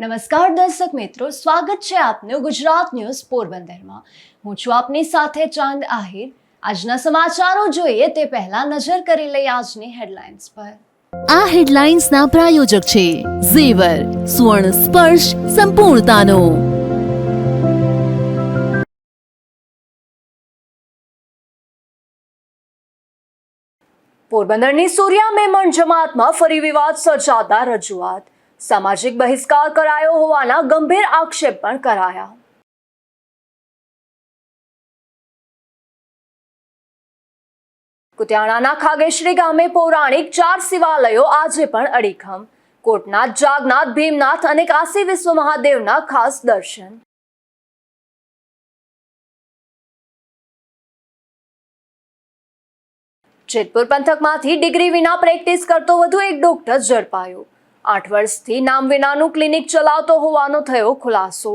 નમસ્કાર દર્શક મિત્રો, સ્વાગત છે આપનું ગુજરાત ન્યૂઝ પોરબંદરમાં। હું છું આપની સાથે ચાંદ આહિર। આજના સમાચારો જોઈએ તે પહેલા નજર કરી લઈએ આજની હેડલાઇન્સ પર। આ હેડલાઇન્સના પ્રાયોજક છે ઝેવર, સુવર્ણ સ્પર્શ સંપૂર્ણતાનો। પોરબંદરની સૂર્યા મેમણ જમાતમાં ફરી વિવાદ સર્જાતા રજૂઆત, સામાજિક બહિષ્કાર કરાયો હોવાના ગંભીર આક્ષેપ પણ કરાયા। કુતિયાણાના ખાગેશ્રી ગામે પૌરાણિક 4 શિવાલયો આજે પણ અડીખમ। કોટનાથ, જાગનાથ, ભીમનાથ અને કાશી વિશ્વ મહાદેવના ખાસ દર્શન। જેતપુર પંથકમાંથી ડિગ્રી વિના પ્રેક્ટિસ કરતો વધુ એક ડોક્ટર ઝડપાયો। 8 વર્ષથી નામ વિનાનું ક્લિનિક ચલાવતો હોવાનો થયો ખુલાસો।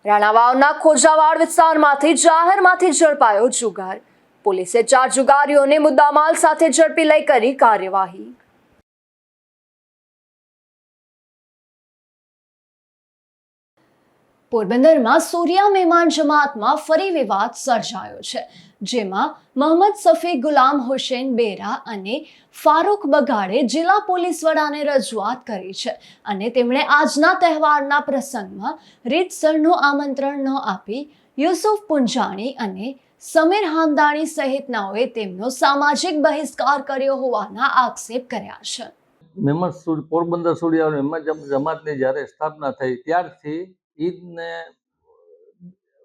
રાણાવાવના ખોજાવાડ વિસ્તારમાંથી જાહેરમાંથી ઝડપાયો જુગાર। પોલીસે 4 જુગારીઓને મુદ્દામાલ સાથે ઝડપી લઈ કરી કાર્યવાહી। પોરબંદરમાં સૂર્યા મેમણ જમાતમાં ફરી વિવાદ સર્જાયો છે, જેમાં મોહમ્મદ સફી ગુલામ હુસૈન બેરા અને ફારૂક બગાડે જિલ્લા પોલીસ વડાને રજૂઆત કરી છે અને તેમણે આજના તહેવારના પ્રસંગમાં રીતસરનું આમંત્રણ ન આપી યુસુફ પુંજાણી અને સમીર હામદાણી સહિતનાઓએ તેમનો સામાજિક બહિષ્કાર કર્યો હોવાના આક્ષેપ કર્યા છે। મેમણ પોરબંદર સૂર્યા મેમણ જમાતની જ્યારે સ્થાપના થઈ ત્યારથી ઈદને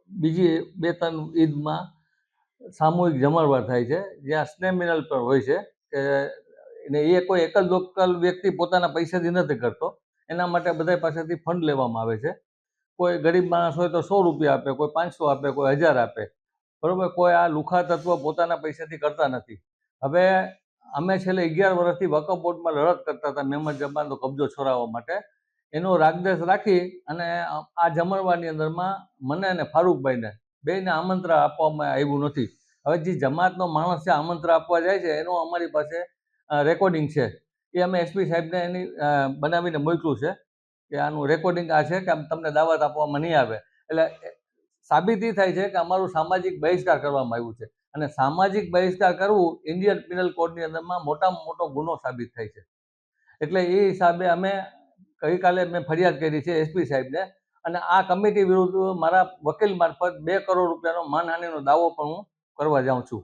બીજી 2-3 ઈદમાં સામૂહિક જમણવાર થાય છે, જ્યાં સ્નેહ મિલન પણ હોય છે કે એ કોઈ એક જ લોકલ વ્યક્તિ પોતાના પૈસાથી નથી કરતો, એના માટે બધા પાસેથી ફંડ લેવામાં આવે છે। કોઈ ગરીબ માણસ હોય તો 100 રૂપિયા આપે, કોઈ 500 આપે, કોઈ 1000 આપે, બરોબર। કોઈ આ લુખા તત્વ પોતાના પૈસાથી કરતા નથી। હવે અમે છેલ્લે 11 વર્ષથી વકફ બોર્ડમાં લડત કરતા હતા મેમણ જમાતનો કબજો છોડાવવા માટે। એનો રાગદેશ રાખી અને આ જમણવારની અંદરમાં મને અને ફારૂકભાઈને બેયને આમંત્રણ આપવામાં આવ્યું નથી। હવે જે જમાતનો માણસ છે આમંત્રણ આપવા જાય છે એનું અમારી પાસે રેકોર્ડિંગ છે, એ અમે એસપી સાહેબને એની બનાવીને મોકલ્યું છે કે આનું રેકોર્ડિંગ આ છે કે તમને દાવત આપવામાં નહીં આવે। એટલે સાબિતી થાય છે કે અમારું સામાજિક બહિષ્કાર કરવામાં આવ્યું છે અને સામાજિક બહિષ્કાર કરવું ઇન્ડિયન પિનલ કોડની અંદરમાં મોટામાં મોટો ગુનો સાબિત થાય છે। એટલે એ હિસાબે અમે ગઈકાલે મેં ફરિયાદ કરી છે એસપી સાહેબને અને આ કમિટી વિરુદ્ધ મારા વકીલ મારફત 2 કરોડ રૂપિયાનો માનહાનિનો દાવો પણ હું કરવા જાઉં છું।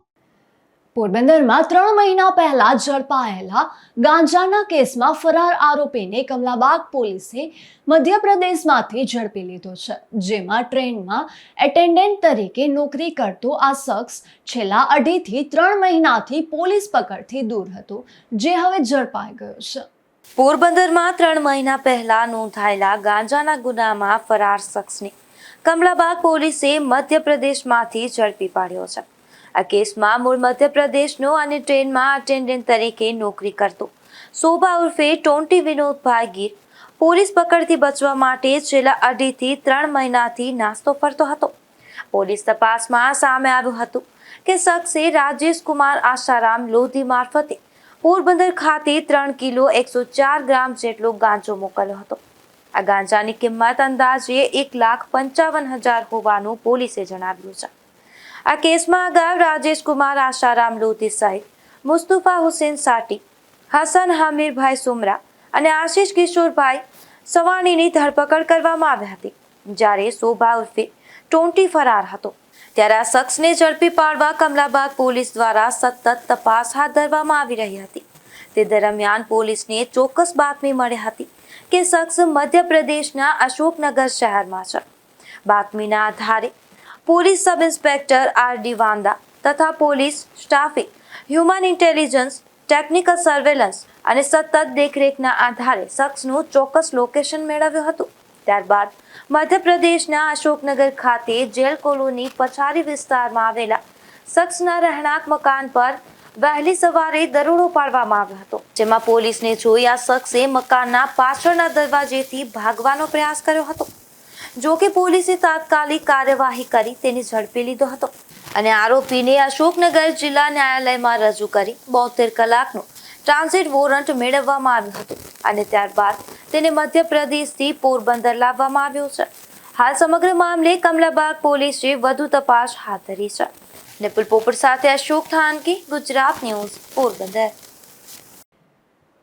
પોરબંદરમાં 3 મહિના પહેલા ઝડપાયેલા ગાંજાના કેસમાં ફરાર આરોપીને કમલાબાગ પોલીસે મધ્યપ્રદેશમાંથી ઝડપી લીધો છે, જેમાં ટ્રેનમાં એટેન્ડન્ટ તરીકે નોકરી કરતો આ શખ્સ છેલ્લા 2.5 થી 3 મહિનાથી પોલીસ પકડથી દૂર હતો, જે હવે ઝડપાઈ ગયો છે। પોરબંદરમાં 3 મહિના પહેલા નોંધાયેલા ગાંજાના ગુનામાં ફરાર શખ્સને કમલાબાગ પોલીસે મધ્યપ્રદેશમાંથી ઝડપી પાડ્યો છે। આ કેસમાં મૂળ મધ્યપ્રદેશનો અને ટ્રેનમાં અટેન્ડન્ટ તરીકે નોકરી કરતો શોભા ઉર્ફે ટોન્ટી વિનોદભાઈ ગીર પોલીસ પકડથી બચવા માટે છેલ્લા 2.5 થી 3 મહિનાથી નાસ્તો ફરતો હતો। પોલીસ તપાસમાં સામે આવ્યું હતું કે શખ્સે રાજેશ કુમાર આશારામ લોધી મારફતે પોરબંદર ખાતે 3 કિલો 104 ગ્રામ જેટલો ગાંજો મોકલ્યો હતો। આ ગાંજાની કિંમત અંદાજે 1,55,000 હોવાનું પોલીસે જણાવ્યું છે। આ કેસમાં અગાઉ રાજેશ કુમાર આશારામ લોધી સહિત મુસ્તુફા હુસેન સાટી, હસન હમીરભાઈ સુમરા અને આશીષ કિશોરભાઈ સવાણીની ધરપકડ કરવામાં આવી હતી, જ્યારે શોભા ઉર્ફે ટોન્ટી ફરાર હતો। ત્યારે આ શખ્સને ઝડપી પાડવા કમલાબાગ પોલીસ દ્વારા સતત તપાસ હાથ ધરવામાં આવી રહી હતી। તે દરમિયાન પોલીસને ચોક્કસ બાતમી મળી હતી કે શખ્સ મધ્યપ્રદેશના અશોકનગર શહેરમાં છે। બાતમીના આધારે પોલીસ સબ ઇન્સ્પેક્ટર આર.ડી. વાંદા તથા પોલીસ સ્ટાફે હ્યુમન ઇન્ટેલિજન્સ, ટેકનિકલ સર્વેલન્સ અને સતત દેખરેખના આધારે શખ્સનું ચોક્કસ લોકેશન મેળવ્યું હતું। ત્યારબાદ મધ્યપ્રદેશના અશોકનગર ખાતે જેલ કોલોની પછારી વિસ્તારમાં આવેલા શખ્સના રહેણાંક મકાન પર વહેલી સવારે દરોડો પાડવામાં આવ્યો હતો, જેમાં પોલીસને જોઈ આ શખ્સે મકાનના પાછળના દરવાજેથી ભાગવાનો પ્રયાસ કર્યો હતો। જો કે પોલીસે તાત્કાલિક કાર્યવાહી કરી તેને ઝડપી લીધો હતો અને આરોપીને અશોકનગર જિલ્લા ન્યાયાલયમાં રજૂ કરી 72 કલાકનો ટ્રાન્ઝિટ વોરંટ મેળવવામાં આવ્યું હતું અને ત્યારબાદ તેને મધ્યપ્રદેશથી પોરબંદર લાવવામાં આવ્યો છે. હાલ સમગ્ર મામલે કમલાબાગ પોલીસે વધુ તપાસ હાથ ધરી છે. નિપુલ પોપટ સાથે અશોક થાનકી, ગુજરાત ન્યૂઝ, પોરબંદર.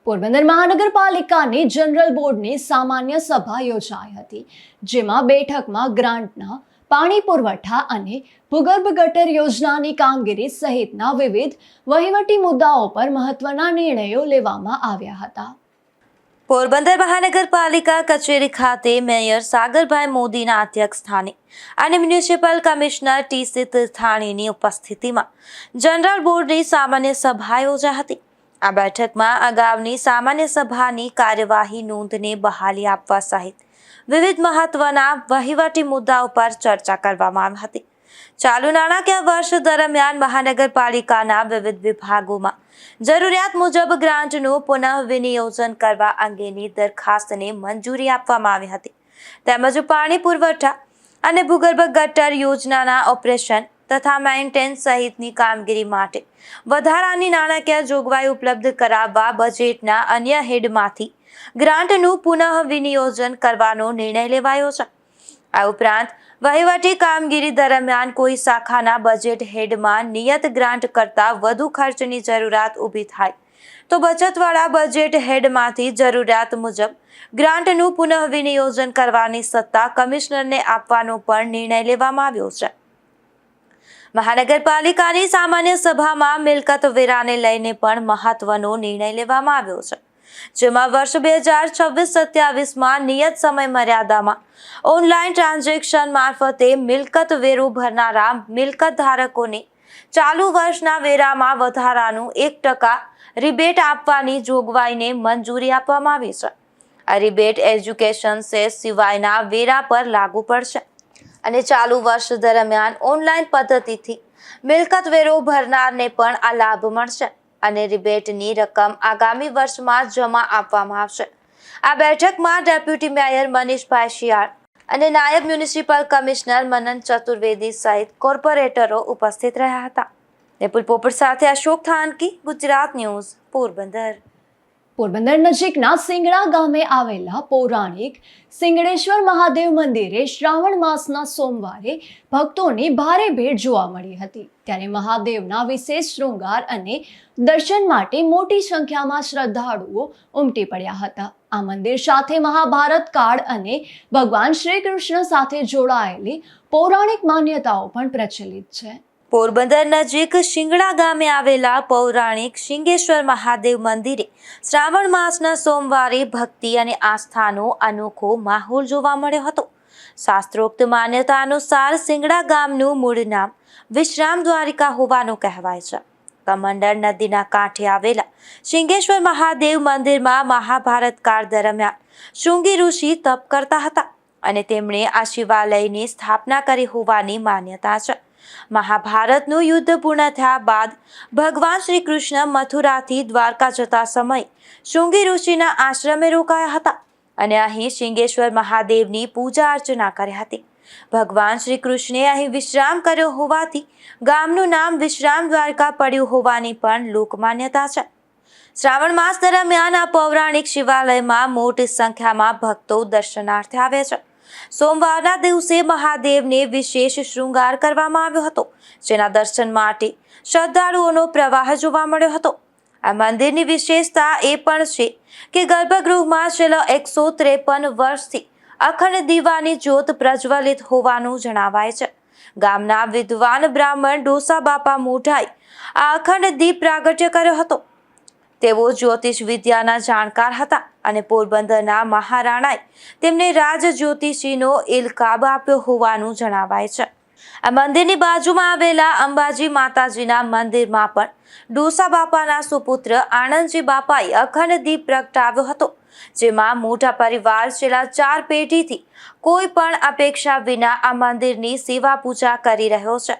પોરબંદર મહાનગરપાલિકાની જનરલ બોર્ડની સામાન્ય સભા યોજાઈ હતી, જેમાં બેઠકમાં ગ્રાન્ટના પાણી પુરવઠા અને ભૂગર્ભ ગટર યોજનાની કામગીરી સહિતના વિવિધ વહીવટી મુદ્દાઓ પર મહત્વના નિર્ણયો લેવામાં આવ્યા હતા. પોરબંદર મહાનગરપાલિકા કચેરી ખાતે મેયર સાગરભાઈ મોદીના અધ્યક્ષ સ્થાને અને મ્યુનિસિપલ કમિશનર ટી.સી. તીર્થાણીની ઉપસ્થિતિમાં જનરલ બોર્ડની સામાન્ય સભા યોજાઈ હતી. આ બેઠકમાં અગાઉની સામાન્ય સભાની કાર્યવાહી નોંધને બહાલી આપવા સહિત વિવિધ મહત્વના વહીવટી મુદ્દાઓ પર ચર્ચા કરવામાં આવી હતી. ચાલુ નાણાકીય વર્ષ દરમિયાન મહાનગરપાલિકાના વિવિધ વિભાગોમાં જરૂરિયાત મુજબ ગ્રાન્ટનું પુનઃ વિનિયોજન કરવા અંગેની દરખાસ્તને મંજૂરી આપવામાં આવી હતી. તેમજ પાણી પુરવઠા અને ભૂગર્ભ ગટર યોજનાના ઓપરેશન તથા મેન્ટેનન્સ સહિતની કામગીરી માટે વધારાની નાણાકીય જોગવાઈ ઉપલબ્ધ કરાવવા બજેટના અન્ય હેડમાંથી ગ્રાન્ટનું પુનઃ વિનિયોજન કરવાનો નિર્ણય લેવાયો છે. આ ઉપરાંત વહીવટી કામગીરી દરમિયાન કોઈ શાખાના બજેટ હેડમાં નિયત ગ્રાન્ટ કરતાં વધુ ખર્ચની જરૂરિયાત ઊભી થાય તો બચતવાળા બજેટ હેડમાંથી જરૂરિયાત મુજબ ગ્રાન્ટનું પુનઃ વિનિયોજન કરવાની સત્તા કમિશનરને આપવાનો પણ નિર્ણય લેવામાં આવ્યો છે. મહાનગરપાલિકાની સામાન્ય સભામાં મિલકત વેરાને લઈને પણ મહત્વનો નિર્ણય લેવામાં આવ્યો છે, જેમાં વર્ષ 2026-27માં નિયત સમય મર્યાદામાં ઓનલાઈન ટ્રાન્ઝેક્શન મારફતે મિલકત વેરો ભરનારા મિલકત ધારકોને ચાલુ વર્ષના વેરામાં વધારાનું 1% રિબેટ આપવાની જોગવાઈને મંજૂરી આપવામાં આવી છે. આ રિબેટ એજ્યુકેશન સેસ સિવાયના વેરા પર લાગુ પડશે અને ચાલુ વર્ષ દરમિયાન ઓનલાઈન પદ્ધતિથી મિલકત વેરો ભરનારને પણ આ લાભ મળશે અને રિબેટની રકમ આગામી વર્ષમાં જમા આપવામાં આવશે. આ બેઠકમાં ડેપ્યુટી મેયર મનીષભાઈ શિયાળ અને નાયબ મ્યુનિસિપલ કમિશનર મનન ચતુર્વેદી સહિત કોર્પોરેટરો ઉપસ્થિત રહ્યા હતા. નિપુલ પોપટ સાથે અશોક થાનકી, ગુજરાત ન્યૂઝ, પોરબંદર. પોરબંદર નજીકના સિંગડા ગામે આવેલા પૌરાણિક સિંગડેશ્વર મહાદેવ મંદિરે શ્રાવણ માસના સોમવારે ભક્તોની ભારે ભીડ જોવા મળી હતી. ત્યારે મહાદેવના વિશેષ શૃંગાર અને દર્શન માટે મોટી સંખ્યામાં શ્રદ્ધાળુઓ ઉમટી પડ્યા હતા. આ મંદિર સાથે મહાભારત કાળ અને ભગવાન શ્રી કૃષ્ણ સાથે જોડાયેલી પૌરાણિક માન્યતાઓ પણ પ્રચલિત છે. પોરબંદર નજીક શિંગડા ગામે આવેલા પૌરાણિક શિંગેશ્વર મહાદેવ મંદિરે શ્રાવણ માસના સોમવારે ભક્તિ અને આસ્થાનો અનોખો માહોલ જોવા મળ્યો હતો. શાસ્ત્રોક્ત માન્યતા અનુસાર શિંગડા ગામનું મૂળ નામ વિશ્રામ દ્વારિકા હોવાનું કહેવાય છે. કમંડળ નદીના કાંઠે આવેલા શિંગેશ્વર મહાદેવ મંદિરમાં મહાભારત કાળ દરમિયાન શૃંગી ઋષિ તપ કરતા હતા અને તેમણે આ શિવાલયની સ્થાપના કરી હોવાની માન્યતા છે. મહાભારતનું યુદ્ધ પૂર્ણ થયા બાદ ભગવાન શ્રી કૃષ્ણ મથુરાથી દ્વારકા જતા સમયે શૃંગી ઋષિના આશ્રમે રોકાયા હતા અને અહીં શિંગેશ્વર મહાદેવની પૂજા અર્ચના કરી હતી. ભગવાન શ્રી કૃષ્ણે અહીં વિશ્રામ કર્યો હોવાથી ગામનું નામ વિશ્રામ દ્વારકા પડ્યું હોવાની પણ લોકમાન્યતા છે. શ્રાવણ માસ દરમિયાન આ પૌરાણિક શિવાલયમાં મોટી સંખ્યામાં ભક્તો દર્શનાર્થે આવે છે. સોમવારના દિવસે મહાદેવને વિશેષ શૃંગાર કરવામાં આવ્યો હતો, જેના દર્શન માટે શ્રદ્ધાળુઓનો પ્રવાહ જોવા મળ્યો હતો. આ મંદિરની વિશેષતા એ પણ છે કે ગર્ભગૃહમાં છેલ્લા 153 વર્ષથી અખંડ દીવાની જ્યોત પ્રજ્વલિત હોવાનું જણાવાય છે. ગામના વિદ્વાન બ્રાહ્મણ ડોસા બાપા મોઢાઈ આ અખંડ દીપ પ્રાગટ્ય કર્યો હતો. તેઓ જ્યોતિષ વિદ્યાના જાણકાર હતા અને પોરબંદરના મહારાણાએ તેમને રાજ જ્યોતિષીનો ઇલકાબ આપ્યો હોવાનું જણાવાય છે. આ મંદિરની બાજુમાં આવેલા અંબાજી માતાજીના મંદિરમાં પણ ડોસા બાપાના સુપુત્ર આનંદજી બાપાએ અખંડ દીપ પ્રગટાવ્યો હતો, જેમાં મોટા પરિવાર છેલ્લા 4 પેઢીથી કોઈ પણ અપેક્ષા વિના આ મંદિરની સેવા પૂજા કરી રહ્યો છે.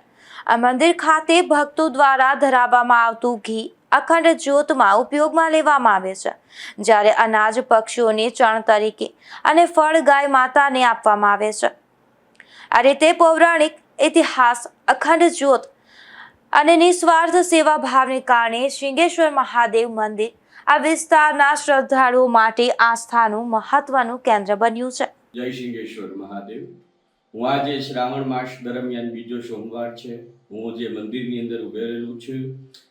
આ મંદિર ખાતે ભક્તો દ્વારા ધરાવવામાં આવતું ઘી અખંડ જ્યોતમાં ઉપયોગમાં લેવામાં આવે છે, જ્યારે અનાજ પક્ષીઓને ચણ તરીકે અને ફળ ગાય માતાને આપવામાં આવે છે. આ રીતે પૌરાણિક ઇતિહાસ, અખંડ જ્યોત અને નિસ્વાર્થ સેવા ભાવને કારણે શિંગેશ્વર મહાદેવ મંદિર આ વિસ્તારના શ્રદ્ધાળુઓ માટે આસ્થાનું મહત્વનું કેન્દ્ર બન્યું છે. જય શિંગેશ્વર મહાદેવ. હું આજે શ્રાવણ માસ દરમિયાન બીજો સોમવાર છે. હું જે મંદિરની અંદર ઉભે રહેલું છું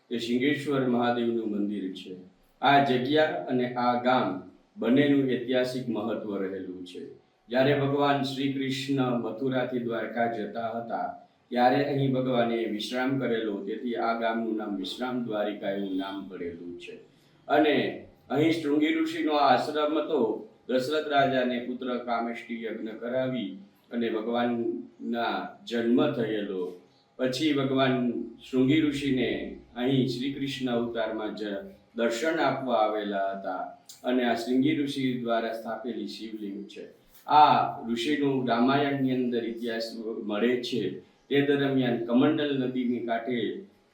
તે શિંગેશ્વર મહાદેવનું મંદિર છે. આ જગ્યા અને આ ગામ બંનેનું ઐતિહાસિક મહત્વ રહેલું છે. જ્યારે ભગવાન શ્રી કૃષ્ણ મથુરાથી દ્વારકા જતા હતા ત્યારે અહીં ભગવાને વિશ્રામ કરેલો, તેથી આ ગામનું નામ વિશ્રામ દ્વારિકા એવું નામ પડેલું છે. અને અહીં શૃંગી ઋષિનો આશ્રમ હતો. દશરથ રાજાને પુત્ર કામેષ્ટિ યજ્ઞ કરાવી અને ભગવાનના જન્મ થયેલો. પછી ભગવાન શૃંગી ઋષિને અહીં શ્રી કૃષ્ણ અવતારમાં દર્શન આપવા આવેલા હતા અને આ શૃંગી ઋષિ દ્વારા સ્થાપેલી શિવલિંગ છે. આ ઋષિનું રામાયણની અંદર ઇતિહાસ મળે છે. તે દરમિયાન કમંડલ નદીની કાંઠે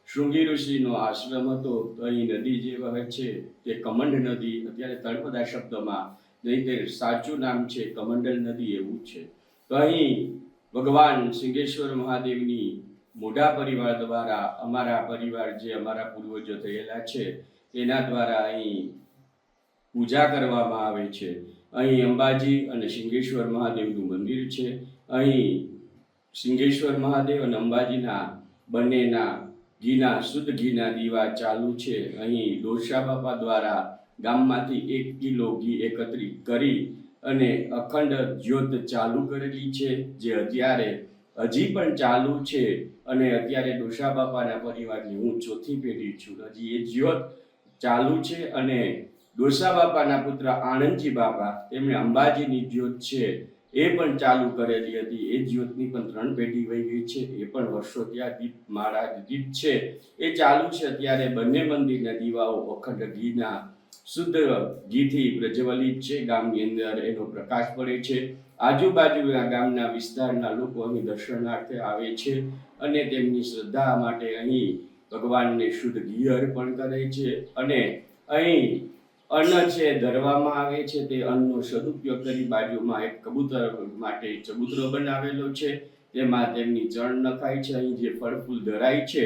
શૃંગી ઋષિનો આશ્રમ હતો. તો અહીં નદી જે વહે છે તે કમંડ નદી, અત્યારે તળપદા શબ્દમાં, નહીં તે સાચું નામ છે કમંડલ નદી એવું છે. તો અહીં ભગવાન શિંગેશ્વર મહાદેવની મોઢા પરિવાર દ્વારા અમારા પરિવાર જે અમારા પૂર્વજો થયેલા છે તેના દ્વારા અહીં પૂજા કરવામાં આવે છે. અહીં અંબાજી અને શિંગેશ્વર મહાદેવનું મંદિર છે. અહીં શિંગેશ્વર મહાદેવ અને અંબાજીના બંનેના શુદ્ધ ઘીના દીવા ચાલુ છે. અહીં ડોસા બાપા દ્વારા ગામમાંથી 1 કિલો ઘી એકત્રિત કરી અને અખંડ જ્યોત ચાલુ કરેલી છે, જે અત્યારે હજી પણ ચાલુ છે. અને અત્યારે ડોસા બાપાના પરિવારની હું 4થી પેઢી છું. હજી એ જ્યોત ચાલુ છે. અને ડોસા બાપાના પુત્ર આણંદજી બાપા, તેમણે અંબાજીની જ્યોત છે એ પણ ચાલુ કરેલી હતી. એ જ્યોતની પણ 3 પેઢી વહી ગઈ છે. એ પણ વર્ષો ત્યાં દીપ મહારાજ દીપ છે એ ચાલુ છે. અત્યારે બંને મંદિરના દીવાઓ અખંડ ઘીના શુદ્ધ ઘીથી પ્રજ્વલિત છે. ગામની અંદર એનો પ્રકાશ પડે છે. આજુબાજુના ગામના વિસ્તારના લોકો અહીં દર્શનાર્થે આવે છે અને તેમની શ્રદ્ધા માટે અહીં ભગવાનને શુદ્ધ ઘી અર્પણ કરે છે. અને અહીં અન્ન છે ધરવામાં આવે છે. તે અન્નનો સદુપયોગ કરી બાજુમાં એક કબૂતર માટે ચબૂતરો બનાવેલો છે. તેમાં તેમની ચણ નખાય છે. અહીં જે ફળ ફૂલ ધરાય છે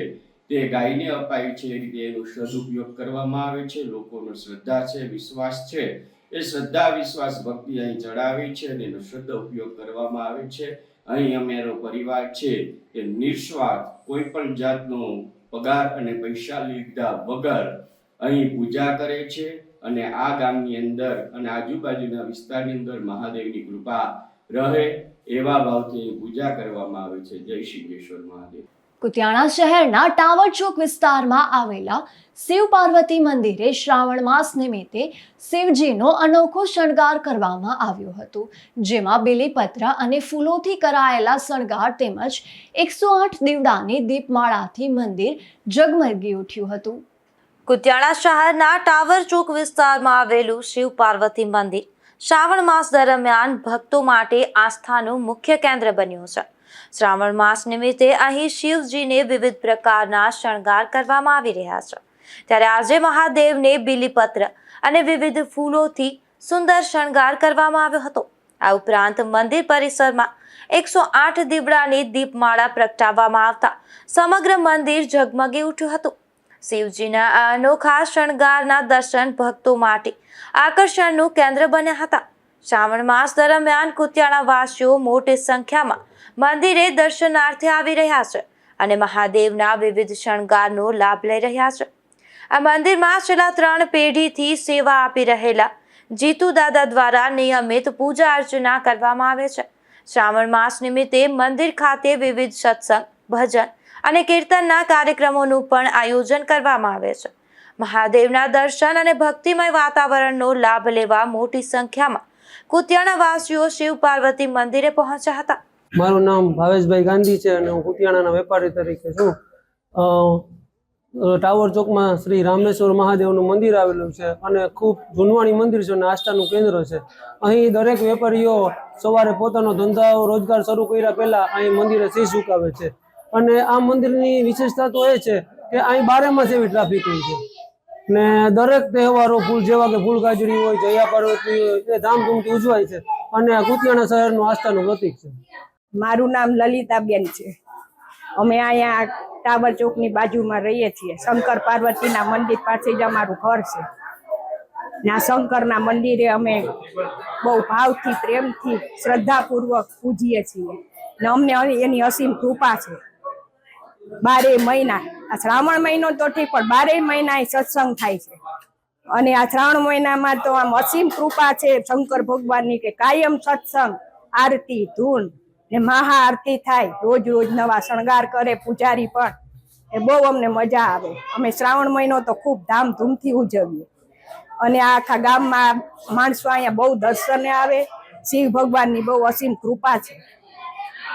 તે ગાયને અપાય છે. એ રીતે એનો સદુપયોગ કરવામાં આવે છે. લોકોનો શ્રદ્ધા છે, વિશ્વાસ છે, એ શ્રદ્ધા વિશ્વાસ ભક્તિ અહીં ચડાવે છે અને એનો સદુપયોગ કરવામાં આવે છે. અહીં અમારો પરિવાર છે એ નિસ્વાર્થ કોઈ પણ જાતનો પગાર અને પૈસા લીધા વગર અહીં પૂજા કરે છે. અને આ ગામની અંદર અને આજુબાજુના વિસ્તારની અંદર મહાદેવની કૃપા રહે એવા ભાવથી પૂજા કરવામાં આવે છે. જય શિંગેશ્વર મહાદેવ. કુતિયાણા શહેરના ટાવર ચોક વિસ્તારમાં આવેલા શિવ પાર્વતી મંદિરે શ્રાવણ માસ નિમિત્તે શિવજીનો અનોખો શણગાર કરવામાં આવ્યો હતો, જેમાં બેલીપત્ર અને ફૂલોથી કરાયેલા શણગાર તેમજ 108 દીવડાની દીપમાળાથી મંદિર ઝગમગી ઉઠ્યું હતું. કુતિયાણા શહેરના ટાવર ચોક વિસ્તારમાં આવેલું શિવ પાર્વતી મંદિર શ્રાવણ માસ દરમિયાન ભક્તો માટે આસ્થાનું મુખ્ય કેન્દ્ર બન્યું છે. શ્રાવણ માસ નિમિત્તે અહીં શિવજીને વિવિધ પ્રકારના શણગાર કરવામાં આવી રહ્યા છે. ત્યારે આજે મહાદેવને બીલીપત્ર અને વિવિધ ફૂલોથી સુંદર શણગાર કરવામાં આવ્યો હતો. આ ઉપરાંત મંદિર પરિસરમાં 108 દીવડાની દીપમાળા પ્રગટાવવામાં આવતા સમગ્ર મંદિર ઝગમગી ઉઠ્યું હતું. શિવજીના આ અનોખા શણગારના દર્શન ભક્તો માટે આકર્ષણનું કેન્દ્ર બન્યા હતા. શ્રાવણ માસ દરમિયાન કુતિયાણા વાસીઓ મોટી સંખ્યામાં મંદિરે દર્શનાર્થે આવી રહ્યા છે અને મહાદેવના વિવિધ શણગારનો લાભ લઈ રહ્યા છે. આ મંદિરમાં છેલ્લા 3 પેઢીથી સેવા આપી રહેલા જીતુ દાદા દ્વારા નિયમિત પૂજા અર્ચના કરવામાં આવે છે. શ્રાવણ માસ નિમિત્તે મંદિર ખાતે વિવિધ સત્સંગ, ભજન અને કીર્તનના કાર્યક્રમોનું પણ આયોજન કરવામાં આવે છે. મહાદેવના દર્શન અને ભક્તિમય વાતાવરણનો લાભ લેવા મોટી સંખ્યામાં કુતિયાણા વાસીઓ શિવ પાર્વતી મંદિરે પહોંચ્યા હતા. મારું નામ ભાવેશભાઈ ગાંધી છે અને હું કુતિયાણાના વેપારી તરીકે છું. ટાવર ચોકમાં શ્રી રામેશ્વર મહાદેવનું મંદિર આવેલું છે અને ખૂબ જૂનવાણી મંદિર છે અને આસ્થાનું કેન્દ્ર છે. અહીં દરેક વેપારીઓ સવારે પોતાનો ધંધો રોજગાર શરૂ કર્યા પહેલા અહીં મંદિરે શીશ ઝુકાવે છે. અને આ મંદિરની વિશેષતા તો એ છે કે અહીં 12 માસ એવી ટ્રાફિક હોય છે ને દરેક તહેવારો જેવા કે ફૂલ ગાજરી હોય, જયા પાર્વતી હોય, એ ધામધૂમથી ઉજવાય છે અને આ કુતિયાણા શહેરનું આસ્થાનું પ્રતીક છે. મારું નામ લલિતાબેન છે. અમે અહીંયા ટાવર ચોકની બાજુમાં રહીએ છીએ. શંકર પાર્વતીના મંદિર પાસે જ અમારું ઘર છે. ને આ શંકરના મંદિરે અમે બહુ ભાવથી પ્રેમથી શ્રદ્ધાપૂર્વક પૂજીએ છીએ ને અમને એની અસીમ કૃપા છે. 12 મહિના આ શ્રાવણ મહિનો તો ઠીક પણ 12 મહિના એ સત્સંગ થાય છે અને આ શ્રાવણ મહિનામાં તો આમ અસીમ કૃપા છે શંકર ભગવાનની કે કાયમ સત્સંગ, આરતી, ધૂન ને મહા આરતી થાય. રોજ રોજ નવા શણગાર કરે પૂજારી પણ. એ બહુ અમને મજા આવે. અમે શ્રાવણ મહિનો તો ખૂબ ધામધૂમથી ઉજવીએ અને આ આખા ગામમાં માણસો અહીંયા બહુ દર્શને આવે. શિવ ભગવાનની બહુ અસીમ કૃપા છે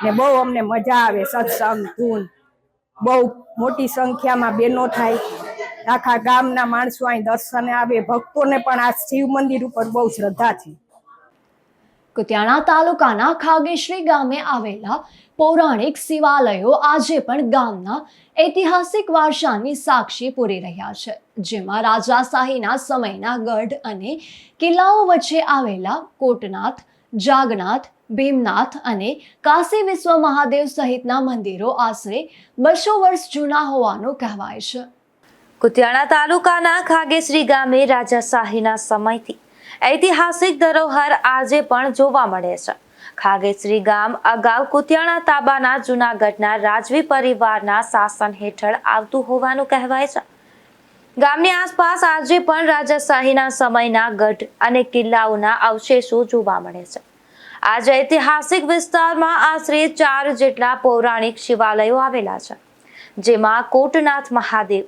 ને બહુ અમને મજા આવે. સત્સંગ, ધૂન, બહુ મોટી સંખ્યામાં બહેનો થાય. આખા ગામના માણસો અહીં દર્શને આવે. ભક્તોને પણ આ શિવ મંદિર ઉપર બહુ શ્રદ્ધા છે. કુતિયાણા તાલુકાના ખાગેશ્રી ગામે આવેલા પૌરાણિક શિવાલયો આજે પણ ગામના ઐતિહાસિક વારસાની સાક્ષી પૂરી રહ્યા છે, જેમાં રાજાશાહીના સમયના ગઢ અને કિલ્લાઓ વચ્ચે આવેલા કોટનાથ, જાગનાથ, ભીમનાથ અને કાશી વિશ્વ મહાદેવ સહિતના મંદિરો આશરે 200 વર્ષ જૂના હોવાનું કહેવાય છે. કુતિયાણા તાલુકાના ખાગેશ્રી ગામે રાજાશાહીના સમયથી ઐતિહાસિક ધરોહર આજે પણ જોવા મળે છે. ખાગેશ્રી ગામ અગાઉ કુતિયાણા તાબાના જૂનાગઢના રાજવી પરિવારના શાસન હેઠળ આવતું હોવાનું કહેવાય છે. ગામની આસપાસ આજે પણ રાજાશાહીના સમયના ગઢ અને કિલ્લાઓના અવશેષો જોવા મળે છે. આજે ઐતિહાસિક વિસ્તારમાં આશરે 4 જેટલા પૌરાણિક શિવાલયો આવેલા છે, જેમાં કોટનાથ મહાદેવ,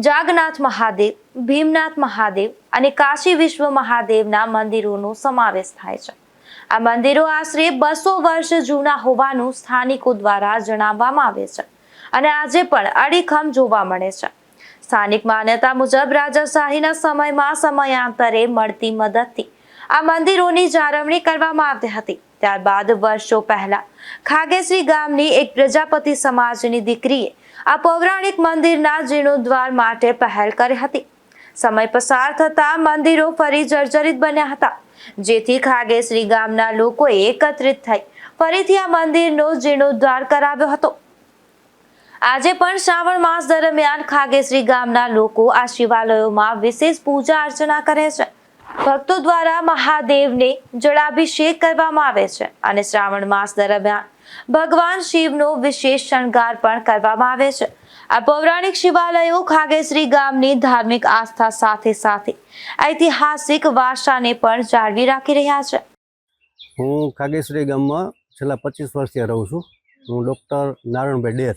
જાગનાથ મહાદેવ, ભીમનાથ મહાદેવ અને કાશી વિશ્વ મહાદેવના મંદિરોનો સમાવેશ થાય છે. આ મંદિરો આશરે 200 વર્ષ જૂના હોવાનું સ્થાનિકો દ્વારા જણાવવામાં આવે છે અને આજે પણ અડીખમ જોવા મળે છે. સ્થાનિક માન્યતા મુજબ રાજાશાહીના સમયમાં સમયાંતરે મળતી મદદથી આ મંદિરોની જાળવણી કરવામાં આવતી હતી. ત્યારબાદ વર્ષો પહેલા ખાગેશ્રી ગામની એક પ્રજાપતિ સમાજની દીકરીએ આ પૌરાણિક મંદિરના જીર્ણોદ્ધાર માટે પહેલ કરી હતી. સમય પસાર થતા મંદિરો ફરી જર્જરિત બન્યા હતા, જેથી ખાગેશ્રી ગામના લોકોએ એકત્રિત થઈ ફરીથી આ મંદિરનો જીર્ણોદ્ધાર કરાવ્યો હતો. આજે પણ શ્રાવણ માસ દરમિયાન ખાગેશ્રી ગામના લોકો આ શિવાલયોમાં વિશેષ પૂજા અર્ચના કરે છે. ભક્તો દ્વારા મહાદેવને જળાભિષેક કરવામાં આવે છે અને શ્રાવણ માસ દરમિયાન ભગવાન શિવનો વિશેષ શણગાર પણ કરવામાં આવે છે. આ પૌરાણિક શિવાલયો ખાગેશ્રી ગામની ધાર્મિક આસ્થા સાથે સાથે ઐતિહાસિક વારસાને પણ જાળવી રાખી રહ્યા છે. હું ખાગેશ્રી ગામમાં છેલ્લા 25 વર્ષથી રહું છું. હું ડૉક્ટર નારાયણભાઈ ડેર.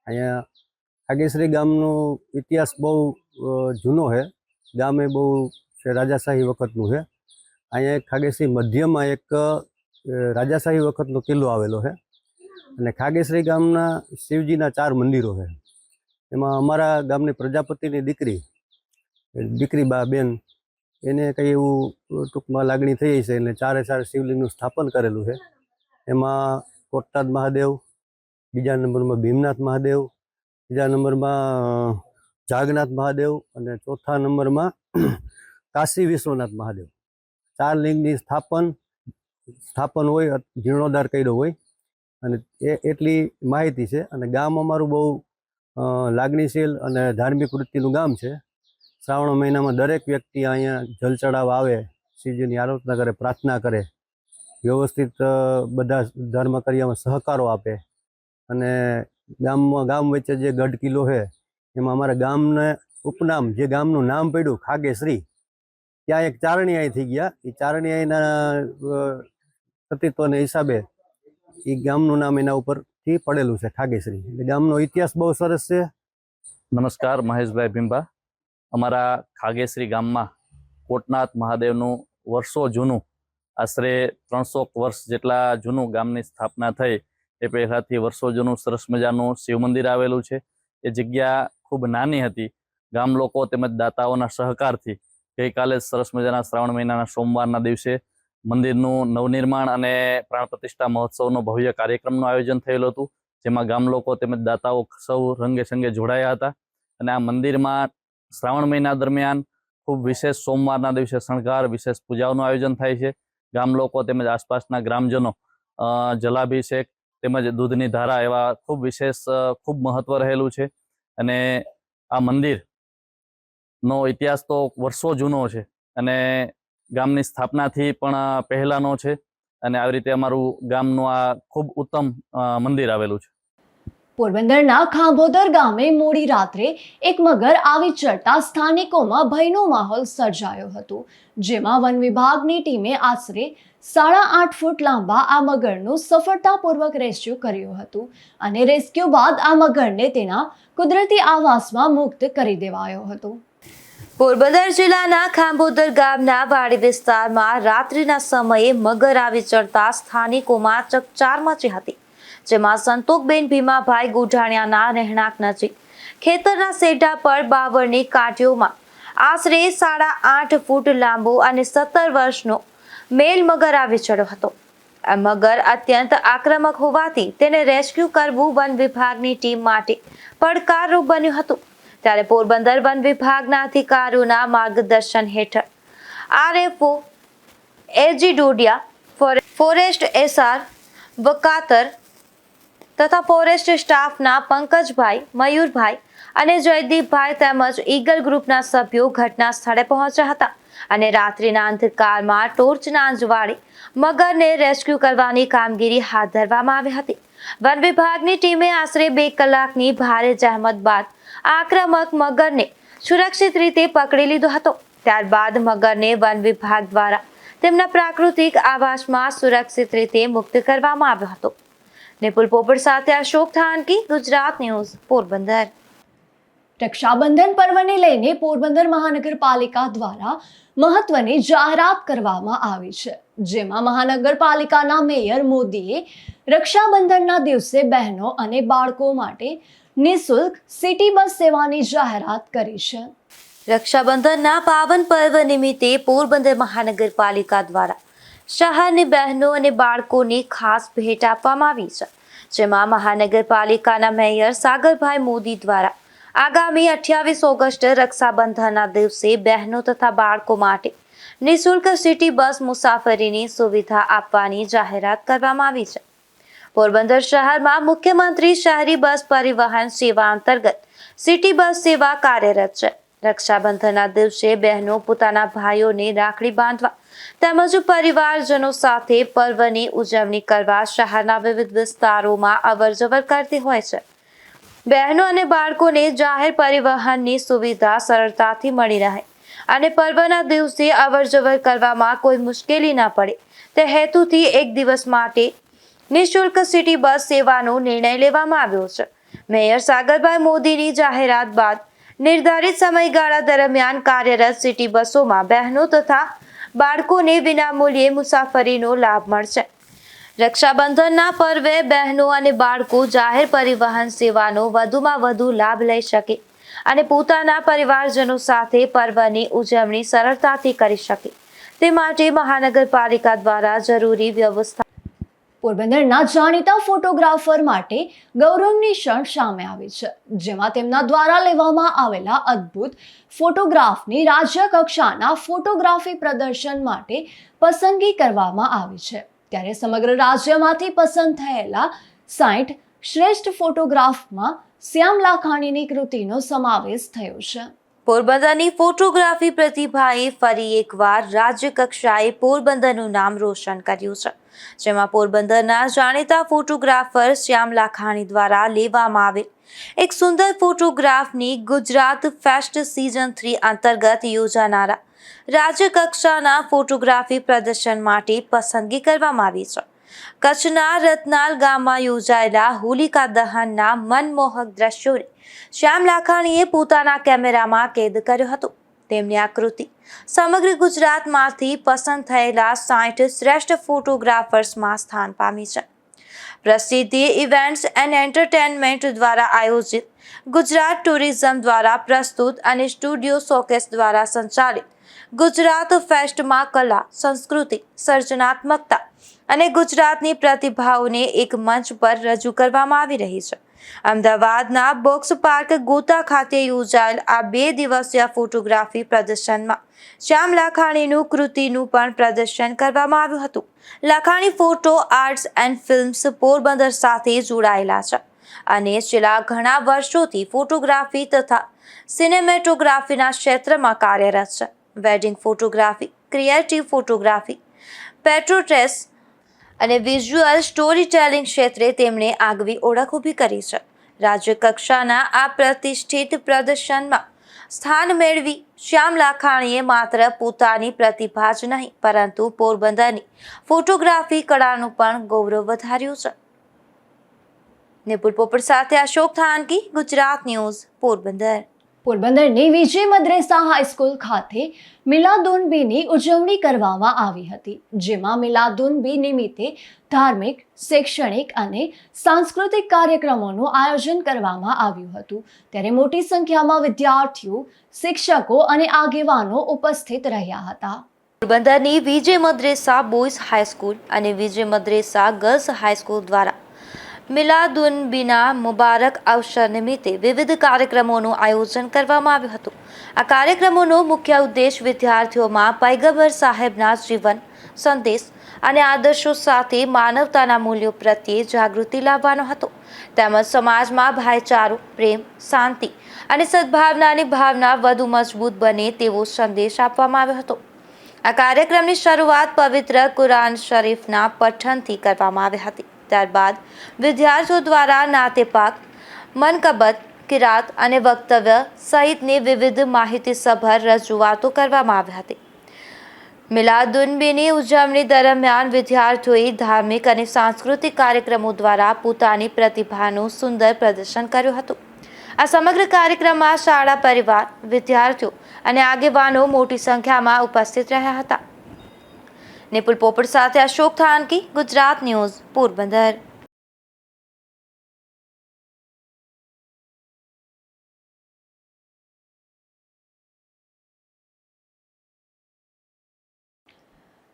અહીંયા ખાગેશ્રી ગામનો ઇતિહાસ બહુ જૂનો છે. ગામ એ બહુ રાજાશાહી વખતનું છે. અહીંયા ખાગેશ્રી મધ્યમાં એક રાજાશાહી વખતનો કિલ્લો આવેલો છે અને ખાગેશ્રી ગામના શિવજીના 4 મંદિરો છે. એમાં અમારા ગામની પ્રજાપતિની દીકરી બા બેન એને કંઈ એવું ટૂંકમાં લાગણી થઈ છે એટલે 4 શિવલિંગનું સ્થાપન કરેલું છે. એમાં કોટનાથ મહાદેવ, બીજા નંબરમાં ભીમનાથ મહાદેવ, ત્રીજા નંબરમાં જાગનાથ મહાદેવ અને ચોથા નંબરમાં કાશી વિશ્વનાથ મહાદેવ. 4 લિંગની સ્થાપન હોય, જીર્ણોદ્ધાર કર્યો હોય અને એટલી માહિતી છે. અને ગામ અમારું બહુ લાગણીશીલ અને ધાર્મિક વૃત્તિનું ગામ છે. શ્રાવણ મહિનામાં દરેક વ્યક્તિ અહીંયા જલ ચડાવવા આવે, શિવજીની આરાધના કરે, પ્રાર્થના કરે, વ્યવસ્થિત બધા ધર્મ કાર્યમાં સહકારો આપે. અને ગામ વચ્ચે જે ગઢ કિલ્લો છે એમાં અમારા ગામને ઉપનામ, જે ગામનું નામ પડ્યું ખાગેશ્રી, ત્યાં એક ચારણી આઈ થઈ ગયા. એ ચારણી આઈના અસ્તિત્વના હિસાબે એ ગામનું નામ એના ઉપરથી પડેલું છે ખાગેશ્રી. એટલે ગામનો ઇતિહાસ બહુ સરસ છે. નમસ્કાર, મહેશભાઈ ભીંબા. અમારા ખાગેશ્રી ગામમાં કોટનાથ મહાદેવનું વર્ષો જૂનું, આશરે 300 વર્ષ જેટલા જૂનું ગામની સ્થાપના થઈ એ પહેલાંથી વર્ષો જૂનું સરસ મજાનું શિવ મંદિર આવેલું છે. એ જગ્યા ખૂબ નાની હતી. ગામ લોકો તેમજ દાતાઓના સહકારથી ગઈકાલે સરસ મજાના શ્રાવણ મહિનાના સોમવારના દિવસે મંદિરનું નવનિર્માણ અને પ્રાણ પ્રતિષ્ઠા મહોત્સવનો ભવ્ય કાર્યક્રમનું આયોજન થયેલું હતું, જેમાં ગામ લોકો તેમજ દાતાઓ સૌ રંગે સંગે જોડાયા હતા. અને આ મંદિરમાં શ્રાવણ મહિના દરમિયાન ખૂબ વિશેષ સોમવારના દિવસે શણગાર, વિશેષ પૂજાઓનું આયોજન થાય છે. ગામ લોકો તેમજ આસપાસના ગ્રામજનો જલાભિષેક તેમજ દૂધની ધારા એવા ખૂબ વિશેષ, ખૂબ મહત્વ રહેલું છે. અને આ મંદિરનો ઇતિહાસ તો વર્ષો જૂનો છે અને ગામની સ્થાપનાથી પણ પહેલાંનો છે અને આવી રીતે અમારું ગામનું આ ખૂબ ઉત્તમ મંદિર આવેલું છે. પોરબંદરના ખાંભોદર ગામે મોડી રાત્રે એક મગર આવી ચડતા સ્થાનિકોમાં ભયનો માહોલ સર્જાયો હતો, જેમાં વન વિભાગની ટીમે આશરે 8.5 ફૂટ લાંબા આ મગરનું સફળતાપૂર્વક રેસ્ક્યુ કર્યું હતું અને રેસ્ક્યુ બાદ આ મગરને તેના કુદરતી આવાસમાં મુક્ત કરી દેવાયો હતો. પોરબંદર જિલ્લાના ખાંભોદર ગામના વાડી વિસ્તારમાં રાત્રિના સમયે મગર આવી ચડતા સ્થાનિકોમાં ચકચાર મચી હતી, જેમાં સંતોકબેન ભીમાભાઈ ગુઢાણિયાના રહેણાંક નજીક ખેતરના સેઢા પર બાવળની કાંઠીઓમાં આશરે 8.5 ફૂટ લાંબો અને 17 વર્ષનો મેલ મગર આવી ચડ્યો હતો. આ મગર અત્યંત આક્રમક હોવાથી તેને રેસ્ક્યુ કરવું વન વિભાગની ટીમ માટે પડકારરૂપ બન્યું હતું. ત્યારે પોરબંદર વન વિભાગના અધિકારીઓના માર્ગદર્શન હેઠળ RFO એજી ડોડિયા, ફોરેસ્ટ SR વકાતર તથા ફોરેસ્ટ સ્ટાફના પંકજભાઈ, મયુરભાઈ અને જયદીપભાઈ તેમજ ઈગલ ગ્રુપના સભ્યો ઘટના સ્થળે પહોંચ્યા હતા અને રાત્રિના અંધકારમાં ટોર્ચના અંજવાળે મગરને રેસ્ક્યુ કરવાની કામગીરી હાથ ધરવામાં આવી હતી. વન વિભાગની ટીમે આશરે 2 કલાકની ભારે જહેમત બાદ આક્રમક મગરને સુરક્ષિત રીતે પકડી લીધો હતો. ત્યારબાદ મગરને વન વિભાગ દ્વારા તેમના પ્રાકૃતિક આવાસમાં સુરક્ષિત રીતે મુક્ત કરવામાં આવ્યો હતો. નિપુલ પોપટ સાથે અશોક થાનકી, ગુજરાત ન્યૂઝ, પોરબંદર. રક્ષાબંધન પર્વને લઈને પોરબંદર મહાનગરપાલિકા દ્વારા મહત્વની જાહેરાત કરવામાં આવી છે, જેમાં મહાનગરપાલિકાના મેયર મોદીએ રક્ષાબંધનના દિવસે બહેનો અને બાળકો માટે નિઃશુલ્ક સિટી બસ સેવાની જાહેરાત કરી છે. રક્ષાબંધનના પાવન પર્વ નિમિત્તે પોરબંદર મહાનગરપાલિકા દ્વારા શહેરની બહેનો અને બાળકોની ખાસ ભેટ આપવામાં આવી છે, જેમાં મહાનગરપાલિકાના મેયર સાગરભાઈ મોદી દ્વારા આગામી 28 ઓગસ્ટ રક્ષાબંધનના દિવસે બહેનો તથા બાળકો માટે નિઃશુલ્ક સિટી બસ મુસાફરીની સુવિધા આપવાની જાહેરાત કરવામાં આવી છે. પોરબંદર શહેરમાં મુખ્યમંત્રી શહેરી બસ પરિવહન સેવા અંતર્ગત સિટી બસ સેવા કાર્યરત છે. રક્ષાબંધનના દિવસે બહેનો પોતાના ભાઈઓને રાખડી બાંધવા તેમજ પરિવારજનો સાથે પર્વની ઉજવણી કરવા શહેરના વિવિધ વિસ્તારોમાં અવરજવર કરતી હોય છે. બહેનો અને બાળકોને જાહેર પરિવહનની સુવિધા સરળતાથી મળી રહે અને પર્વના દિવસે અવરજવર કરવામાં કોઈ મુશ્કેલી ન પડે તે હેતુથી એક દિવસ માટે નિઃશુલ્ક સિટી બસ સેવાનો નિર્ણય લેવામાં આવ્યો છે. મેયર સાગરભાઈ મોદીની જાહેરાત બાદ નિર્ધારિત સમયગાળા દરમિયાન કાર્યરત સિટી બસોમાં બહેનો તથા બાળકોને વિનામૂલ્યે મુસાફરીનો લાભ મળશે. રક્ષાબંધનના પર્વે બહેનો અને બાળકો જાહેર પરિવહન સેવાનો વધુમાં વધુ લાભ લઈ શકે અને પોતાના પરિવારજનો સાથે પર્વની ઉજવણી સરળતાથી કરી શકે તે માટે મહાનગરપાલિકા દ્વારા જરૂરી વ્યવસ્થા. પોરબંદરના જાણીતા ફોટોગ્રાફર માટે ગૌરવની ક્ષણ સામે આવી છે, જેમાં તેમના દ્વારા લેવામાં આવેલા અદ્ભુત ફોટોગ્રાફની રાજ્ય કક્ષાના ફોટોગ્રાફી પ્રદર્શન માટે પસંદગી કરવામાં આવી છે. ત્યારે સમગ્ર રાજ્યમાંથી પસંદ થયેલા 60 શ્રેષ્ઠ ફોટોગ્રાફમાં શ્યામ લાખાણીની કૃતિનો સમાવેશ થયો છે. પોરબંદરની ફોટોગ્રાફી પ્રતિભાએ ફરી એકવાર રાજ્ય કક્ષાએ પોરબંદરનું નામ રોશન કર્યું છે, જેમાં પોરબંદરના જાણીતા ફોટોગ્રાફર શ્યામ લાખાણી દ્વારા લેવામાં આવેલ એક સુંદર ફોટોગ્રાફની ગુજરાત ફેસ્ટ સિઝન 3 અંતર્ગત યોજાનારા રાજ્ય કક્ષાના ફોટોગ્રાફી પ્રદર્શન માટે પસંદગી કરવામાં આવી છે. કચ્છના રતનાલ ગામમાં યોજાયેલા હોલિકા દહનના મનમોહક દ્રશ્યોને શ્યામ લાખાણીએ પોતાના કેમેરામાં કેદ કર્યો હતો. તેમની આ કૃતિ સમગ્ર ગુજરાતમાંથી પસંદ થયેલા 60 શ્રેષ્ઠ ફોટોગ્રાફર્સમાં સ્થાન પામી છે. પ્રસિદ્ધિ ઇવેન્ટ્સ એન્ડ એન્ટરટેનમેન્ટ દ્વારા આયોજિત, ગુજરાત ટુરિઝમ દ્વારા પ્રસ્તુત અને સ્ટુડિયો શોકેસ દ્વારા સંચાલિત ગુજરાત ફેસ્ટમાં કલા, સંસ્કૃતિ, સર્જનાત્મકતા અને ગુજરાતની પ્રતિભાઓને એક મંચ પર રજૂ કરવામાં આવી રહી છે. અમદાવાદના બોક્સ પાર્ક ગોતા ખાતે યોજાયેલ આ 2 દિવસીય ફોટોગ્રાફી પ્રદર્શનમાં શ્યામ લાખાણીનું કૃતિનું પણ પ્રદર્શન કરવામાં આવ્યું હતું. Lakhani photo arts and films Porbandar સાથે જોડાયેલા છે અને છેલ્લા ઘણા વર્ષોથી ફોટોગ્રાફી તથા સિનેમેટોગ્રાફીના ક્ષેત્રમાં કાર્યરત છે. વેડિંગ ફોટોગ્રાફી, ક્રિએટિવ ફોટોગ્રાફી, પેટ્રોટ્રેસ અને વિઝ્યુઅલ સ્ટોરી ટેલિંગ ક્ષેત્રે તેમણે આગવી ઓળખ ઊભી કરી છે. રાજ્ય કક્ષાના આ પ્રતિષ્ઠિત પ્રદર્શનમાં સ્થાન મેળવી શ્યામ લાખાણીએ માત્ર પોતાની પ્રતિભા જ નહીં પરંતુ પોરબંદરની ફોટોગ્રાફી કળાનું પણ ગૌરવ વધાર્યું છે. નિપુલ પોપટ સાથે અશોક થાનકી, ગુજરાત ન્યૂઝ, પોરબંદર. પોરબંદરની વિજય મદ્રેસા હાઈસ્કૂલ ખાતે મિલાદુન્નબીની ઉજવણી કરવામાં આવી હતી, જેમાં મિલાદુન્નબી નિમિત્તે ધાર્મિક, શૈક્ષણિક અને સાંસ્કૃતિક કાર્યક્રમોનું આયોજન કરવામાં આવ્યું હતું. ત્યારે મોટી સંખ્યામાં વિદ્યાર્થીઓ, શિક્ષકો અને આગેવાનો ઉપસ્થિત રહ્યા હતા. પોરબંદરની વિજય મદ્રેસા બોયઝ હાઈસ્કૂલ અને વિજય મદ્રેસા ગર્લ્સ હાઈસ્કૂલ દ્વારા મિલાદુન્નબીના મુબારક અવસર નિમિત્તે વિવિધ કાર્યક્રમોનું આયોજન કરવામાં આવ્યું હતું. આ કાર્યક્રમોનો મુખ્ય ઉદ્દેશ વિદ્યાર્થીઓમાં પૈગંબર સાહેબના જીવન, સંદેશ અને આદર્શો સાથે માનવતાના મૂલ્યો પ્રત્યે જાગૃતિ લાવવાનો હતો, તેમજ સમાજમાં ભાઈચારો, પ્રેમ, શાંતિ અને સદભાવનાની ભાવના વધુ મજબૂત બને તેવો સંદેશ આપવામાં આવ્યો હતો. આ કાર્યક્રમની શરૂઆત પવિત્ર કુરાન શરીફના પઠનથી કરવામાં આવી હતી. ત્યારબાદ વિદ્યાર્થીઓ દ્વારા નાતે પાક, મનકબત, કિરાત અને વક્તવ્ય સહિતની વિવિધ માહિતીસભર રજૂઆતો કરવામાં આવી હતી. મિલાદુન્નબીની ઉજવણી દરમિયાન વિદ્યાર્થીઓએ ધાર્મિક અને સાંસ્કૃતિક કાર્યક્રમો દ્વારા પોતાની પ્રતિભાનું સુંદર પ્રદર્શન કર્યું હતું. આ સમગ્ર કાર્યક્રમમાં શાળા પરિવાર, વિદ્યાર્થીઓ અને આગેવાનો મોટી સંખ્યામાં ઉપસ્થિત રહ્યા હતા. નિપુલ પોપટ સાથે અશોક થાનકી, ગુજરાત ન્યૂઝ, પોરબંદર.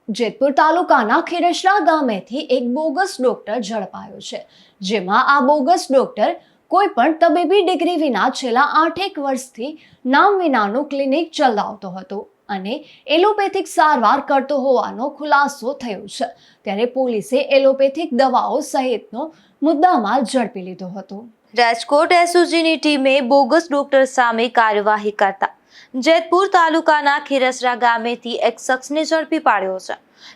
જેતપુર તાલુકાના ખીરસરા ગામેથી એક બોગસ ડોક્ટર ઝડપાયો છે, જેમાં આ બોગસ ડોક્ટર કોઈ પણ તબીબી ડિગ્રી વિના છેલ્લા 8 વર્ષથી નામ વિનાનું ક્લિનિક ચલાવતો હતો અને એલોપેથિક સારવાર કરતો હોવાનો ખુલાસો થયો છે. ત્યારે પોલીસે એલોપેથિક દવાઓ સહિતનો મુદ્દામાલ ઝડપી લીધો હતો. રાજકોટ એસઓજીની ટીમે બોગસ ડોક્ટર સામે કાર્યવાહી કરતા જેતપુર તાલુકાના ખીરસરા ગામેથી એક શખ્સને ઝડપી પાડ્યો છે,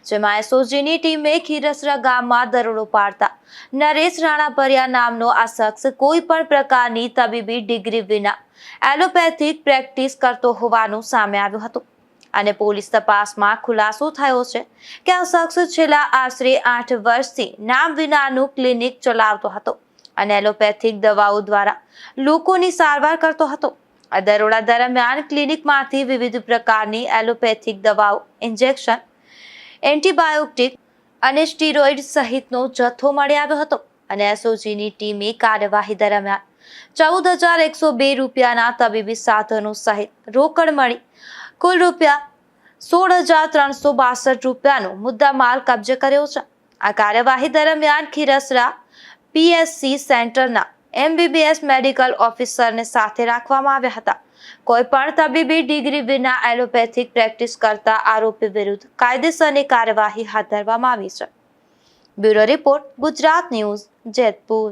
જેમાં એસઓજીની ટીમે ખીરસરા ગામમાં દરોડો પાડતા નરેશ રાણાપરિયા નામનો આ શખ્સ કોઈ પણ પ્રકારની તબીબી ડિગ્રી વિના એલોપેથિક પ્રેક્ટિસ કરતો હોવાનું સામે આવ્યું હતું. અને પોલીસ તપાસમાં ખુલાસો થયો છે કે આ શખ્સ છેલ્લા આશરે 8 વર્ષથી નામ વિનાનું ક્લિનિક ચલાવતો હતો અને એલોપેથિક દવાઓ દ્વારા લોકોની સારવાર કરતો હતો. આ દરોડા દરમિયાન ક્લિનિકમાંથી વિવિધ પ્રકારની એલોપેથિક દવાઓ, ઇન્જેક્શન, એન્ટીબાયોટિક અને સ્ટીરોઇડ સહિતનો જથ્થો મળી આવ્યો હતો અને એસઓજીની ટીમે કાર્યવાહી દરમિયાન 14,102 રૂપિયાના તબીબી સાધનો સહિત રોકડ મળી કુલ રૂપિયા 16,362 રૂપિયાનો મુદ્દામાલ કબજે કર્યો છે. આ કાર્યવાહી દરમિયાન ખીરસરા પીએસસી સેન્ટરના MBBS મેડિકલ ઓફિસરને સાથે રાખવામાં આવ્યા હતા. કોઈ પણ તબીબી ડિગ્રી વિના એલોપેથિક પ્રેક્ટિસ કરતા આરોપી વિરુદ્ધ કાયદેસરની કાર્યવાહી હાથ ધરવામાં આવી છે. Bureau report, Gujarat news, Jetpur.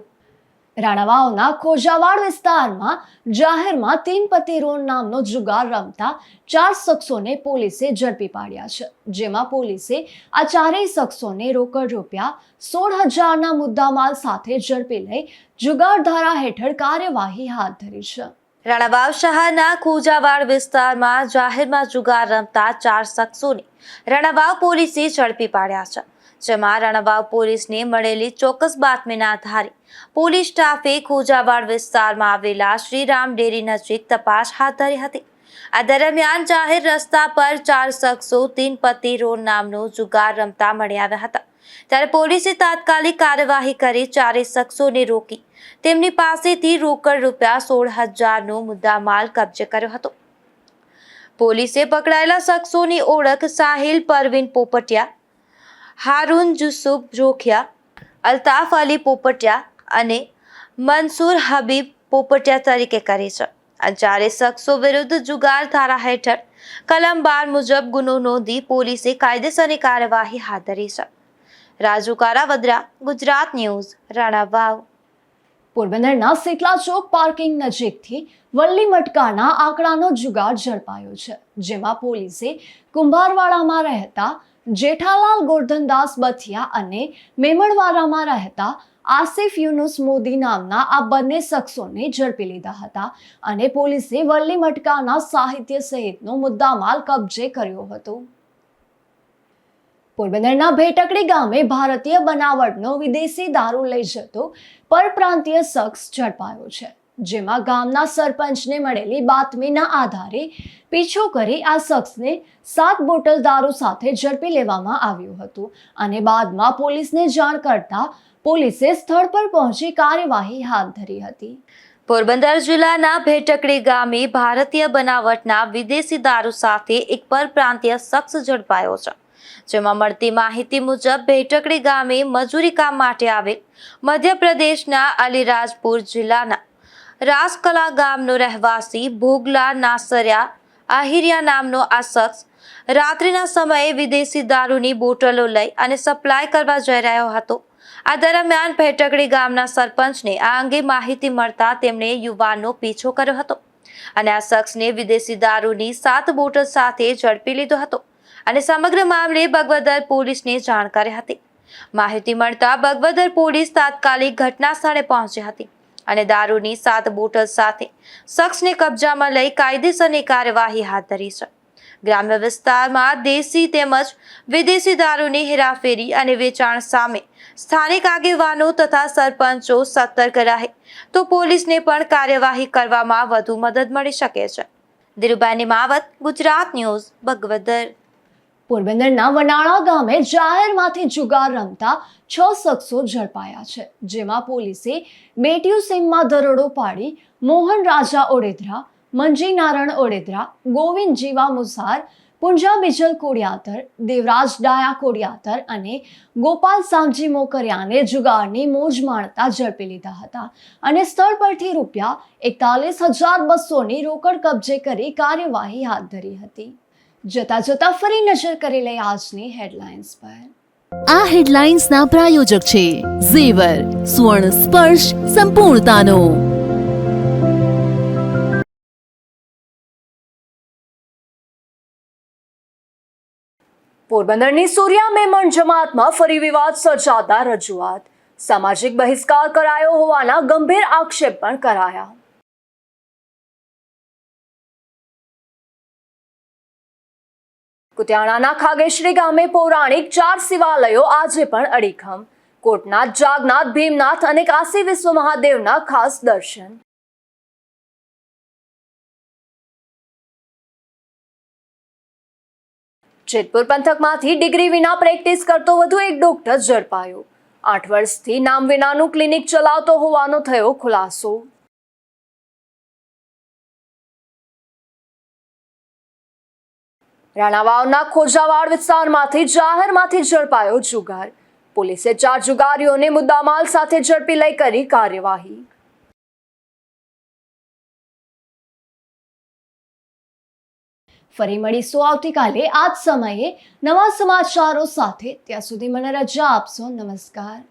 રાણાવાવના ખોજાવાડ વિસ્તારમાં જાહેરમાં 3 પતિ રોડ નામનો જુગાર રમતા 4 શખ્સોને પોલીસે ઝડપી પાડ્યા છે, જેમાં પોલીસે આ 4 શખ્સોને રોકડ રૂપિયા 16,000ના મુદ્દામાલ સાથે ઝડપી લઈ જુગાર ધારા હેઠળ કાર્યવાહી હાથ ધરી છે. રાણાવાવ શહેરના ખોજાવાડ વિસ્તારમાં જાહેરમાં જુગાર રમતા 4 શખ્સોને રાણાવાવ પોલીસે ઝડપી પાડ્યા છે, જેમાં રાણાવાવ પોલીસને મળેલી ચોક્કસ બાતમીના આધારે પોલીસ સ્ટાફે ખોજાવાડ વિસ્તારમાં આવેલા શ્રીરામ ડેરી નજીક તપાસ હાથ ધરી હતી. આ દરમિયાન જાહેર રસ્તા પર 4 શખ્સો 3 પતિ રોડ નામનો જુગાર રમતા મળી આવ્યા હતા. ત્યારે પોલીસે તાત્કાલિક કાર્યવાહી કરી 4 શખ્સોને રોકી તેમની પાસેથી રોકડ રૂપિયા 16,000નો મુદ્દામાલ કબજે કર્યો હતો. પોલીસે પકડાયેલા શખ્સોની ઓળખ સાહિલ પરવીન પોપટિયા, હારૂન યુસુફ જોખિયા, અલ્તાફ અલી પોપટિયા અને મનસુર હબીબ પોપટિયા તરીકે કરી છે. આ 4 શખ્સો વિરુદ્ધ જુગાર ધારા હેઠળ કલમ 12 મુજબ ગુનો નોંધી પોલીસે કાયદેસરની કાર્યવાહી હાથ ધરી છે. રાજુ કારાવદ્રા, ગુજરાત ન્યૂઝ, રાણાવાવ. પોરબંદરના સિકલા ચોક પાર્કિંગ નજીકથી વલ્લી મટકાના આંકડાનો જુગાર ઝડપાયો છે, જેમાં પોલીસે કુંભારવાડામાં રહેતા જેઠાલાલ ગોરધનદાસ બથિયા અને મેમણવાડામાં રહેતા આસિફ યુનુસ મોદી નામના આ બંને શખ્સોને ઝડપી લીધા હતા અને પોલીસે વલ્લી મટકાના સાહિત્ય સહિતનો મુદ્દામાલ કબજે કર્યો હતો. પોરબંદરના ભેટકડી ગામે ભારતીય બનાવટનો વિદેશી દારૂ લઈ જતો પરપ્રાંતીય શખ્સ ઝડપાયો છે, જેમાં ગામના સરપંચને મળેલી બાતમીના આધારે પીછો કરી આ શખ્સને 7 બોટલ દારૂ સાથે ઝડપી લેવામાં આવ્યું હતું અને બાદમાં પોલીસને જાણ કરતા પોલીસે સ્થળ પર પહોંચી કાર્યવાહી હાથ ધરી હતી. પોરબંદર જિલ્લાના ભેટકડી ગામે ભારતીય બનાવટના વિદેશી દારૂ સાથે એક પરપ્રાંતીય શખ્સ ઝડપાયો છે, જેમાં મળતી માહિતી મુજબ ભેટકડી ગામે મજૂરી કામ માટે આવેલ મધ્યપ્રદેશના અલીરાજપુર જિલ્લાના રાજકલા ગામનો રહેવાસી ભોગલા નાસરિયા આહિરિયા નામનો આ શખ્સ રાત્રિના સમયે વિદેશી દારૂની બોટલો લઈ અને સપ્લાય કરવા જઈ રહ્યો હતો. આ દરમિયાન ભેટકડી ગામના સરપંચને આ અંગે માહિતી મળતા તેમણે યુવાનનો પીછો કર્યો હતો અને આ શખ્સને વિદેશી દારૂની 7 બોટલ સાથે ઝડપી લીધો હતો અને સમગ્ર મામલે બગવદર પોલીસને જાણ કરી હતી. માહિતી મળતા બગવદર પોલીસ તાત્કાલિક ઘટના સ્થળે પહોંચી હતી અને દારૂની 7 બોટલ સાથે શખ્સને કબજામાં લઈ કાયદેસરની કાર્યવાહી હાથ ધરી છે. ગ્રામ્ય વિસ્તારમાં દેશી તેમજ વિદેશી દારૂની હેરાફેરી અને વેચાણ સામે સ્થાનિક આગેવાનો તથા સરપંચો સતર્ક રહે તો પોલીસને પણ કાર્યવાહી કરવામાં વધુ મદદ મળી શકે છે. ધીરુભાઈની માવત, ગુજરાત ન્યૂઝ, બગવદર. પોરબંદરના વનાળા ગામે જાહેરમાંથી જુગાર રમતા 6 શખ્સો ઝડપાયા છે, જેમાં પોલીસે બેટિયું સીમમાં દરોડો પાડી મોહન રાજા ઓડેદરા, મંજી નારણ ઓડેદરા, ગોવિંદ જીવા મુસાર, પુંજા બિજલ કોડિયાતર, દેવરાજ ડાયા કોડિયાતર અને ગોપાલ સામજી મોકરિયાને જુગારની મોજ માણતા ઝડપી લીધા હતા અને સ્થળ પરથી રૂપિયા 41,200ની રોકડ કબજે કરી કાર્યવાહી હાથ ધરી હતી. જતા ફરી નજર કરી લઈએ આજની હેડલાઇન્સ પર. આ હેડલાઇન્સના પ્રાયોજક છે ઝેવર, સુવર્ણ સ્પર્શ સંપૂર્ણતાનો. પોરબંદરની સૂર્યા મેમણ જમાતમાં ફરી વિવાદ સર્જાતા રજૂઆત. સામાજિક બહિષ્કાર કરાયો હોવાના ગંભીર આક્ષેપ પણ કરાયા. કુતિયાણાના ખાગેશ્રી ગામે પૌરાણિક 4 શિવાલયો આજે પણ અડીખમ. કોટનાથ, જાગનાથ, ભીમનાથ અને કાશી વિશ્વ મહાદેવના ખાસ દર્શન. જેતપુર પંથકમાંથી ડિગ્રી વિના પ્રેક્ટિસ કરતો વધુ એક ડોક્ટર ઝડપાયો. 8 વર્ષથી નામ વિનાનું ક્લિનિક ચલાવતો હોવાનો થયો ખુલાસો. રાણાવાવના ખોજાવાડ વિસ્તારમાંથી જાહેરમાંથી ઝડપાયો જુગાર. પોલીસે 4 જુગારીઓને મુદ્દામાલ સાથે ઝડપી લઈ કરી કાર્યવાહી. ફરી મળીશું આવતીકાલે આ જ સમયે નવા સમાચારો સાથે. ત્યાં સુધી મને રજા આપશો. નમસ્કાર.